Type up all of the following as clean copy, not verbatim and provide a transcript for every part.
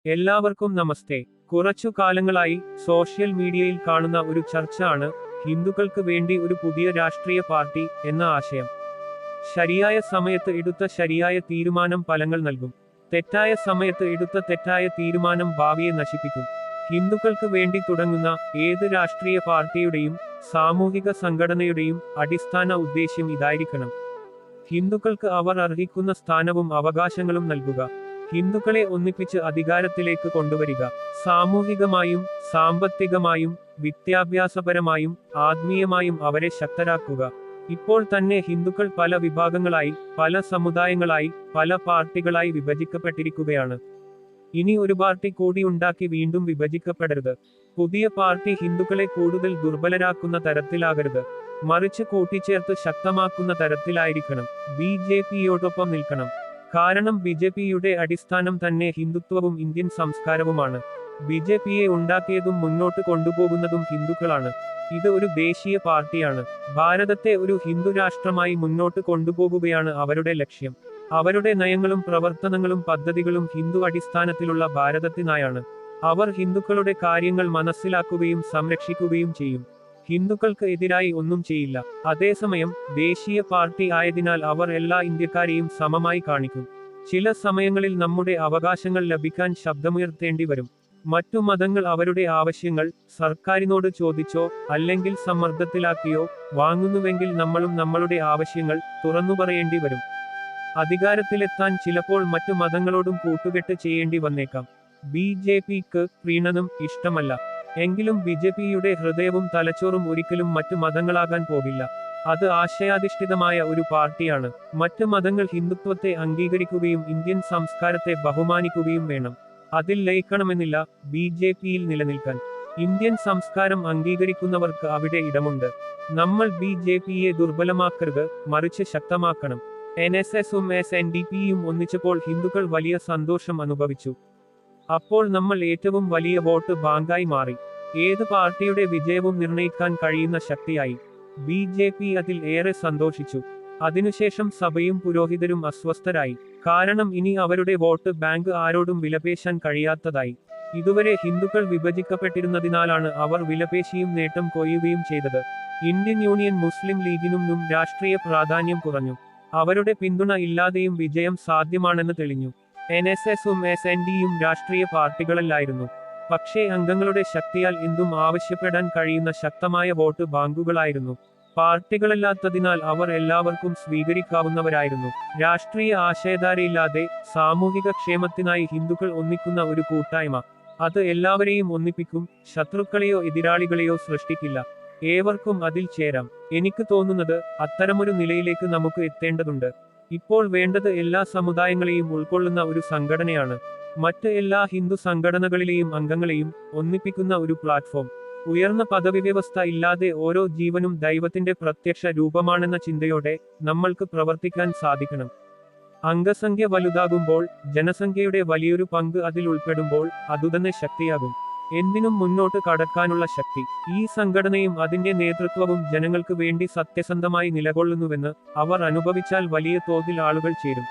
എല്ലാവർക്കും നമസ്തേ. കുറച്ചു കാലങ്ങളായി സോഷ്യൽ മീഡിയയിൽ കാണുന്ന ഒരു ചർച്ച ആണ് ഹിന്ദുക്കൾക്ക് വേണ്ടി ഒരു പുതിയ രാഷ്ട്രീയ പാർട്ടി എന്ന ആശയം. ശരിയായ സമയത്ത് എടുത്ത ശരിയായ തീരുമാനം ഫലങ്ങൾ നൽകും. തെറ്റായ സമയത്ത് എടുത്ത തെറ്റായ തീരുമാനം ഭാവിയെ നശിപ്പിക്കും. ഹിന്ദുക്കൾക്ക് വേണ്ടി തുടങ്ങുന്ന ഏത് രാഷ്ട്രീയ പാർട്ടിയുടെയും സാമൂഹിക സംഘടനയുടെയും അടിസ്ഥാന ഉദ്ദേശ്യം ഇതായിരിക്കണം: ഹിന്ദുക്കൾക്ക് അവർ അർഹിക്കുന്ന സ്ഥാനവും അവകാശങ്ങളും നൽകുക, ഹിന്ദുക്കളെ ഒന്നിപ്പിച്ച് അധികാരത്തിലേക്ക് കൊണ്ടുവരിക, സാമൂഹികമായും സാമ്പത്തികമായും വിദ്യാഭ്യാസപരമായും ആത്മീയമായും അവരെ ശക്തരാക്കുക. ഇപ്പോൾ തന്നെ ഹിന്ദുക്കൾ പല വിഭാഗങ്ങളായി, പല സമുദായങ്ങളായി, പല പാർട്ടികളായി വിഭജിക്കപ്പെട്ടിരിക്കുകയാണ്. ഇനി ഒരു പാർട്ടി കൂടി ഉണ്ടാക്കി വീണ്ടും വിഭജിക്കപ്പെടരുത്. പുതിയ പാർട്ടി ഹിന്ദുക്കളെ കൂടുതൽ ദുർബലരാക്കുന്ന തരത്തിലാകരുത്, മറിച്ച് കൂട്ടിച്ചേർത്ത് ശക്തമാക്കുന്ന തരത്തിലായിരിക്കണം. ബി.ജെ.പിയോടൊപ്പം നിൽക്കണം. കാരണം ബി.ജെ.പിയുടെ അടിസ്ഥാനം തന്നെ ഹിന്ദുത്വവും ഇന്ത്യൻ സംസ്കാരവുമാണ്. ബി.ജെ.പിയെ ഉണ്ടാക്കിയതും മുന്നോട്ട് കൊണ്ടുപോകുന്നതും ഹിന്ദുക്കളാണ്. ഇത് ഒരു ദേശീയ പാർട്ടിയാണ്. ഭാരതത്തെ ഒരു ഹിന്ദു രാഷ്ട്രമായി മുന്നോട്ട് കൊണ്ടുപോകുകയാണ് അവരുടെ ലക്ഷ്യം. അവരുടെ നയങ്ങളും പ്രവർത്തനങ്ങളും പദ്ധതികളും ഹിന്ദു അടിസ്ഥാനത്തിലുള്ള ഭാരതത്തിനായാണ്. അവർ ഹിന്ദുക്കളുടെ കാര്യങ്ങൾ മനസ്സിലാക്കുകയും സംരക്ഷിക്കുകയും ചെയ്യും. ഹിന്ദുക്കൾക്ക് എതിരായി ഒന്നും ചെയ്യില്ല. അതേസമയം ദേശീയ പാർട്ടി ആയതിനാൽ അവർ എല്ലാ ഇന്ത്യക്കാരെയും സമമായി കാണിക്കും. ചില സമയങ്ങളിൽ നമ്മുടെ അവകാശങ്ങൾ ലഭിക്കാൻ ശബ്ദമുയർത്തേണ്ടി വരും. മറ്റു മതങ്ങൾ അവരുടെ ആവശ്യങ്ങൾ സർക്കാരിനോട് ചോദിച്ചോ അല്ലെങ്കിൽ സമ്മർദ്ദത്തിലാക്കിയോ വാങ്ങുന്നുവെങ്കിൽ നമ്മളും നമ്മളുടെ ആവശ്യങ്ങൾ തുറന്നു പറയേണ്ടി വരും. അധികാരത്തിലെത്താൻ ചിലപ്പോൾ മറ്റു മതങ്ങളോടും കൂട്ടുകെട്ട് ചെയ്യേണ്ടി വന്നേക്കാം. ബി.ജെ.പിക്ക് പ്രീണനം ഇഷ്ടമല്ല. എങ്കിലും ബി.ജെ.പിയുടെ ഹൃദയവും തലച്ചോറും ഒരിക്കലും മറ്റു മതങ്ങളാകാൻ പോകില്ല. അത് ആശയാധിഷ്ഠിതമായ ഒരു പാർട്ടിയാണ്. മറ്റ് മതങ്ങൾ ഹിന്ദുത്വത്തെ അംഗീകരിക്കുകയും ഇന്ത്യൻ സംസ്കാരത്തെ ബഹുമാനിക്കുകയും വേണം. അതിൽ ലയിക്കണമെന്നില്ല ബി.ജെ.പിയിൽ നിലനിൽക്കാൻ. ഇന്ത്യൻ സംസ്കാരം അംഗീകരിക്കുന്നവർക്ക് അവിടെ ഇടമുണ്ട്. നമ്മൾ ബി.ജെ.പിയെ ദുർബലമാക്കരുത്, മറിച്ച് ശക്തമാക്കണം. എൻ.എസ്.എസും എസ്.എൻ.ഡി.പിയും ഒന്നിച്ചപ്പോൾ ഹിന്ദുക്കൾ വലിയ സന്തോഷം അനുഭവിച്ചു. അപ്പോൾ നമ്മൾ ഏറ്റവും വലിയ വോട്ട് ബാങ്കായി മാറി. ഏത് പാർട്ടിയുടെ വിജയവും നിർണയിക്കാൻ കഴിയുന്ന ശക്തിയായി. ബി.ജെ.പി അതിൽ ഏറെ സന്തോഷിച്ചു. അതിനുശേഷം സഭയും പുരോഹിതരും അസ്വസ്ഥരായി. കാരണം ഇനി അവരുടെ വോട്ട് ബാങ്ക് ആരോടും വിലപേശാൻ കഴിയാത്തതായി. ഇതുവരെ ഹിന്ദുക്കൾ വിഭജിക്കപ്പെട്ടിരുന്നതിനാലാണ് അവർ വിലപേശിയും നേട്ടം കൊയ്യുകയും ചെയ്തത്. ഇന്ത്യൻ യൂണിയൻ മുസ്ലിം ലീഗിനും രാഷ്ട്രീയ പ്രാധാന്യം കുറഞ്ഞു. അവരുടെ പിന്തുണ ഇല്ലാതെയും വിജയം സാധ്യമാണെന്ന് തെളിഞ്ഞു. എൻ.എസ്.എസും എസ്.എൻ.ഡിയും രാഷ്ട്രീയ പാർട്ടികളല്ലായിരുന്നു. പക്ഷേ അംഗങ്ങളുടെ ശക്തിയാൽ എന്തും ആവശ്യപ്പെടാൻ കഴിയുന്ന ശക്തമായ വോട്ട് ബാങ്കുകളായിരുന്നു. പാർട്ടികളല്ലാത്തതിനാൽ അവർ എല്ലാവർക്കും സ്വീകരിക്കാവുന്നവരായിരുന്നു. രാഷ്ട്രീയ ആശയധാരയില്ലാതെ സാമൂഹിക ക്ഷേമത്തിനായി ഹിന്ദുക്കൾ ഒന്നിക്കുന്ന ഒരു കൂട്ടായ്മ. അത് എല്ലാവരെയും ഒന്നിപ്പിക്കും, ശത്രുക്കളെയോ എതിരാളികളെയോ സൃഷ്ടിക്കില്ല. ഏവർക്കും അതിൽ ചേരാം. എനിക്ക് തോന്നുന്നത് അത്തരമൊരു നിലയിലേക്ക് നമുക്ക് എത്തേണ്ടതുണ്ട്. ഇപ്പോൾ വേണ്ടത് എല്ലാ സമുദായങ്ങളെയും ഉൾക്കൊള്ളുന്ന ഒരു സംഘടനയാണ്. മറ്റ് എല്ലാ ഹിന്ദു സംഘടനകളിലെയും അംഗങ്ങളെയും ഒന്നിപ്പിക്കുന്ന ഒരു പ്ലാറ്റ്ഫോം. ഉയർന്ന പദവി വ്യവസ്ഥ ഇല്ലാതെ ഓരോ ജീവനും ദൈവത്തിന്റെ പ്രത്യക്ഷ രൂപമാണെന്ന ചിന്തയോടെ നമ്മൾക്ക് പ്രവർത്തിക്കാൻ സാധിക്കണം. അംഗസംഖ്യ വലുതാകുമ്പോൾ, ജനസംഖ്യയുടെ വലിയൊരു പങ്ക് അതിൽ ഉൾപ്പെടുമ്പോൾ അതുതന്നെ ശക്തിയാകും. എന്തിനും മുന്നോട്ട് കടക്കാനുള്ള ശക്തി. ഈ സംഘടനയും അതിന്റെ നേതൃത്വവും ജനങ്ങൾക്ക് വേണ്ടി സത്യസന്ധമായി നിലകൊള്ളുന്നുവെന്ന് അവർ അനുഭവിച്ചാൽ വലിയ തോതിൽ ആളുകൾ ചേരും.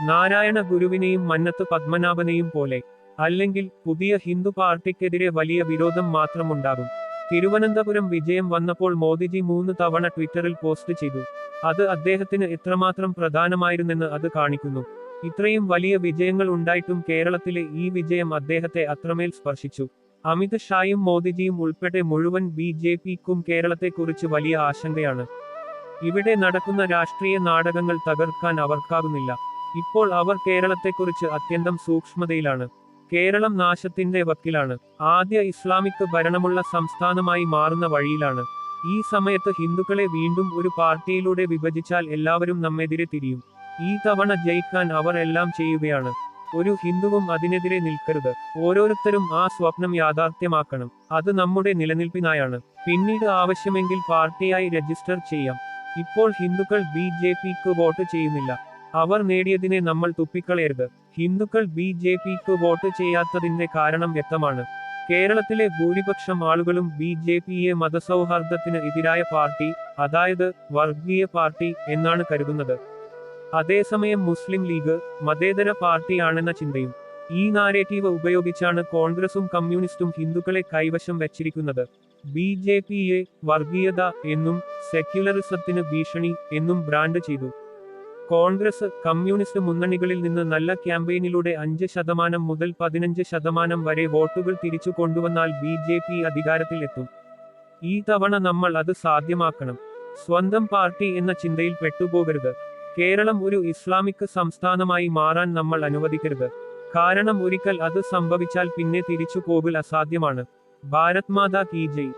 നാരായണ ഗുരുവിനെയും മന്നത്ത് പത്മനാഭനെയും പോലെ. അല്ലെങ്കിൽ പുതിയ ഹിന്ദു പാർട്ടിക്കെതിരെ വലിയ വിരോധം മാത്രമുണ്ടാകും. തിരുവനന്തപുരം വിജയം വന്നപ്പോൾ മോദിജി 3 തവണ ട്വിറ്ററിൽ പോസ്റ്റ് ചെയ്തു. അത് അദ്ദേഹത്തിന് എത്രമാത്രം പ്രധാനമായിരുന്നെന്ന് അത് കാണിക്കുന്നു. ഇത്രയും വലിയ വിജയങ്ങൾ ഉണ്ടായിട്ടും കേരളത്തിലെ ഈ വിജയം അദ്ദേഹത്തെ അത്രമേൽ സ്പർശിച്ചു. അമിത് ഷായും മോദിജിയും ഉൾപ്പെടെ മുഴുവൻ ബി.ജെ.പിക്കും കേരളത്തെക്കുറിച്ച് വലിയ ആശങ്കയാണ്. ഇവിടെ നടക്കുന്ന രാഷ്ട്രീയ നാടകങ്ങൾ തകർക്കാൻ അവർക്കാകുന്നില്ല. ഇപ്പോൾ അവർ കേരളത്തെക്കുറിച്ച് അത്യന്തം സൂക്ഷ്മതയിലാണ്. കേരളം നാശത്തിന്റെ വക്കിലാണ്. ആദ്യ ഇസ്ലാമിക് ഭരണമുള്ള സംസ്ഥാനമായി മാറുന്ന വഴിയിലാണ്. ഈ സമയത്ത് ഹിന്ദുക്കളെ വീണ്ടും ഒരു പാർട്ടിയിലൂടെ വിഭജിച്ചാൽ എല്ലാവരും നമ്മെതിരെ തിരിയും. ഈ തവണ ജയിക്കാൻ അവർ എല്ലാം ചെയ്യുകയാണ്. ഒരു ഹിന്ദുവും അതിനെതിരെ നിൽക്കരുത്. ഓരോരുത്തരും ആ സ്വപ്നം യാഥാർത്ഥ്യമാക്കണം. അത് നമ്മുടെ നിലനിൽപ്പിനായാണ്. പിന്നീട് ആവശ്യമെങ്കിൽ പാർട്ടിയായി രജിസ്റ്റർ ചെയ്യാം. ഇപ്പോൾ ഹിന്ദുക്കൾ ബി.ജെ.പിക്ക് വോട്ട് ചെയ്യുന്നില്ല. അവർ നേടിയതിനെ നമ്മൾ തുപ്പിക്കളയരുത്. ഹിന്ദുക്കൾ ബി.ജെ.പിക്ക് വോട്ട് ചെയ്യാത്തതിന്റെ കാരണം വ്യക്തമാണ്. കേരളത്തിലെ ഭൂരിപക്ഷം ആളുകളും ബി.ജെ.പിയെ മതസൗഹാർദ്ദത്തിന് എതിരായ പാർട്ടി, അതായത് വർഗീയ പാർട്ടി എന്നാണ് കരുതുന്നത്. അതേസമയം മുസ്ലിം ലീഗ് മതേതര പാർട്ടിയാണെന്ന ചിന്തയും. ഈ നാരേറ്റീവ് ഉപയോഗിച്ചാണ് കോൺഗ്രസും കമ്മ്യൂണിസ്റ്റും ഹിന്ദുക്കളെ കൈവശം വച്ചിരിക്കുന്നത്. BJPയെ വർഗീയത എന്നും സെക്യുലറിസത്തിന് ഭീഷണി എന്നും ബ്രാൻഡ് ചെയ്തു. കോൺഗ്രസ് കമ്മ്യൂണിസ്റ്റ് മുന്നണികളിൽ നിന്ന് നല്ല ക്യാമ്പയിനിലൂടെ 5% മുതൽ 15% വരെ വോട്ടുകൾ തിരിച്ചു കൊണ്ടുവന്നാൽ BJP അധികാരത്തിൽ എത്തും. ഈ തവണ നമ്മൾ അത് സാധ്യമാക്കണം. സ്വന്തം പാർട്ടി എന്ന ചിന്തയിൽ പെട്ടുപോകരുത്. കേരളം ഒരു ഇസ്ലാമിക് സംസ്ഥാനമായി മാറാൻ നമ്മൾ അനുവദിക്കരുത്. കാരണം ഒരിക്കൽ അത് സംഭവിച്ചാൽ പിന്നെ തിരിച്ചു പോകൽ അസാധ്യമാണ്. ഭാരത് മാതാ കി ജയ്.